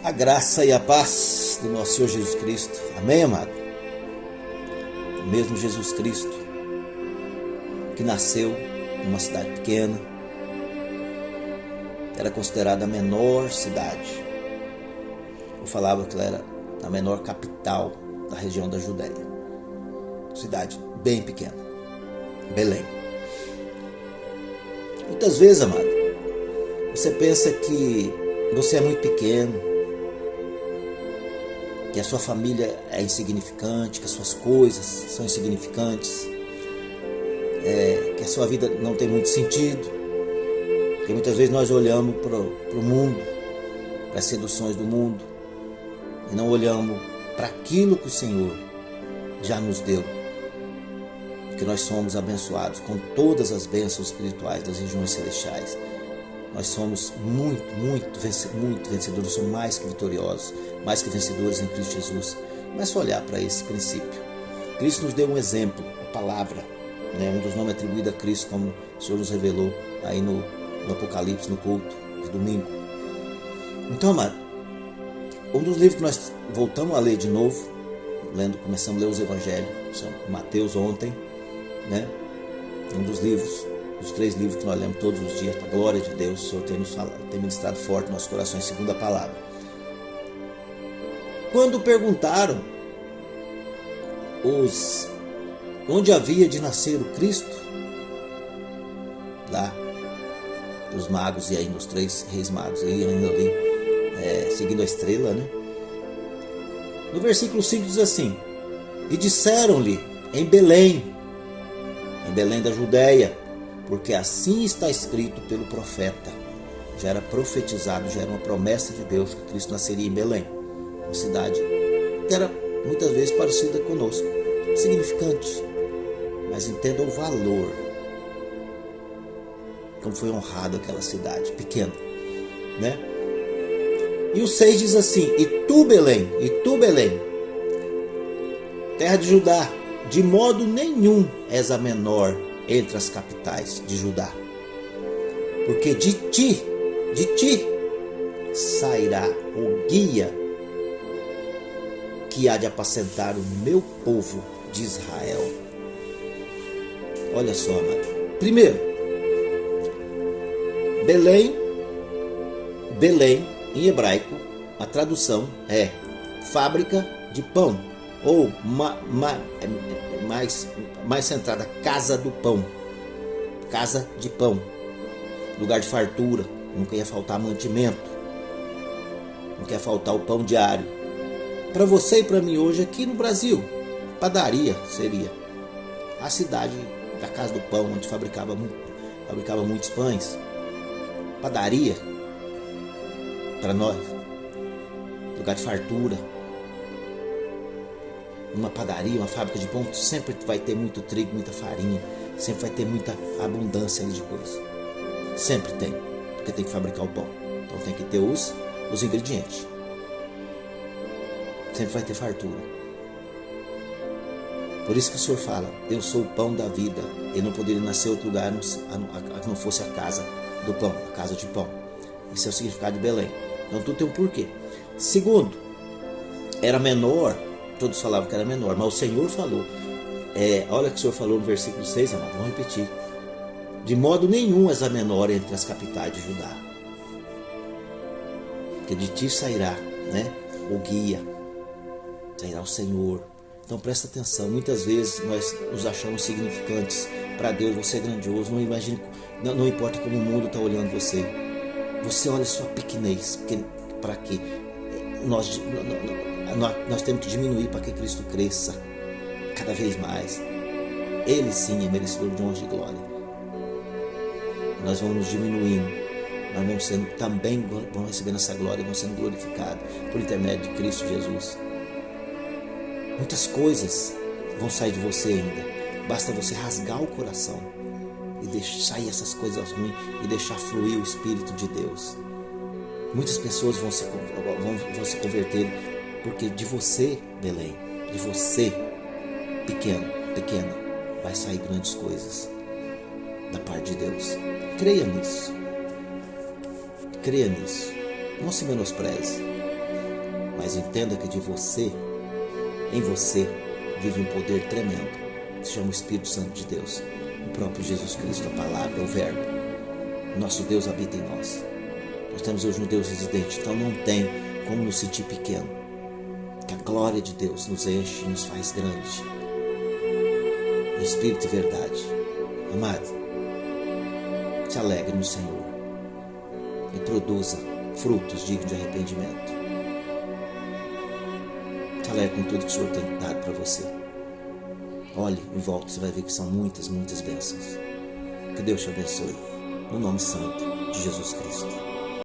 A graça e a paz do nosso Senhor Jesus Cristo. Amém, amado? O mesmo Jesus Cristo que nasceu numa cidade pequena, era considerada a menor cidade. Eu falava que ela era a menor capital da região da Judéia. Cidade bem pequena, Belém. Muitas vezes, amado, você pensa que você é muito pequeno, que a sua família é insignificante, que as suas coisas são insignificantes, que a sua vida não tem muito sentido, porque muitas vezes nós olhamos para o mundo, para as seduções do mundo, e não olhamos para aquilo que o Senhor já nos deu, porque nós somos abençoados com todas as bênçãos espirituais das regiões celestiais. Nós somos muito vencedores, somos mais que vitoriosos, mais que vencedores em Cristo Jesus. Começa a olhar para esse princípio. Cristo nos deu um exemplo, a palavra, um dos nomes atribuídos a Cristo, como o Senhor nos revelou aí no Apocalipse, no culto de domingo. Então, amado, um dos livros que nós voltamos a ler de novo, começamos a ler os Evangelhos, Mateus ontem, um dos livros, os 3 livros que nós lemos todos os dias, para a glória de Deus. O Senhor tem ministrado forte no nosso coração segundo a palavra. Quando perguntaram onde havia de nascer o Cristo, lá, os magos, e aí nos 3 reis magos, indo ali, seguindo a estrela, No versículo 5 diz assim: e disseram-lhe em Belém da Judéia, porque assim está escrito pelo profeta. Já era profetizado, já era uma promessa de Deus que Cristo nasceria em Belém, uma cidade que era muitas vezes parecida conosco, significante, mas entenda o valor, como foi honrado aquela cidade pequena, E o 6 diz assim: e tu Belém, terra de Judá, de modo nenhum és a menor entre as capitais de Judá, porque de ti sairá o guia que há de apacentar o meu povo de Israel. Olha só, amado. Primeiro, Belém em hebraico, a tradução é fábrica de pão, ou mais centrada, casa do pão, casa de pão, lugar de fartura. Nunca ia faltar mantimento, nunca ia faltar o pão diário. Para você e para mim hoje aqui no Brasil, padaria seria a cidade da casa do pão, onde fabricava muitos pães. Padaria para nós, lugar de fartura. Uma padaria, uma fábrica de pão, sempre vai ter muito trigo, muita farinha, sempre vai ter muita abundância ali de coisa. Sempre tem, porque tem que fabricar o pão. Então tem que ter os ingredientes. Sempre vai ter fartura. Por isso que o Senhor fala: eu sou o pão da vida. Ele não poderia nascer em outro lugar que não fosse a casa do pão, a casa de pão. Esse é o significado de Belém. Então tudo tem um porquê. Segundo, era menor. Todos falavam que era menor, mas o Senhor falou, olha o que o Senhor falou no versículo 6, amado, vamos repetir: de modo nenhum és a menor entre as capitais de Judá, porque de ti sairá, o guia, sairá o Senhor. Então presta atenção, muitas vezes nós nos achamos significantes. Para Deus você é grandioso. Não importa como o mundo está olhando você, olha sua pequenez. Para quê? Nós temos que diminuir para que Cristo cresça cada vez mais. Ele sim é merecedor de honra e glória. Nós vamos nos diminuindo, nós vamos recebendo essa glória, vamos sendo glorificados por intermédio de Cristo Jesus. Muitas coisas vão sair de você ainda. Basta você rasgar o coração e deixar sair essas coisas ruins e deixar fluir o Espírito de Deus. Muitas pessoas vão se converter, porque de você, Belém, de você, pequena, vai sair grandes coisas da parte de Deus. Creia nisso. Não se menospreze. Mas entenda que de você, em você, vive um poder tremendo, que se chama o Espírito Santo de Deus, o próprio Jesus Cristo, a palavra, o verbo. Nosso Deus habita em nós. Nós temos hoje um Deus residente, então não tem como nos sentir pequeno. Que a glória de Deus nos enche e nos faz grande. Em espírito e verdade. Amado, se alegre no Senhor e produza frutos dignos de arrependimento. Se alegre com tudo que o Senhor tem dado para você. Olhe em volta, você vai ver que são muitas, muitas bênçãos. Que Deus te abençoe. No nome santo de Jesus Cristo.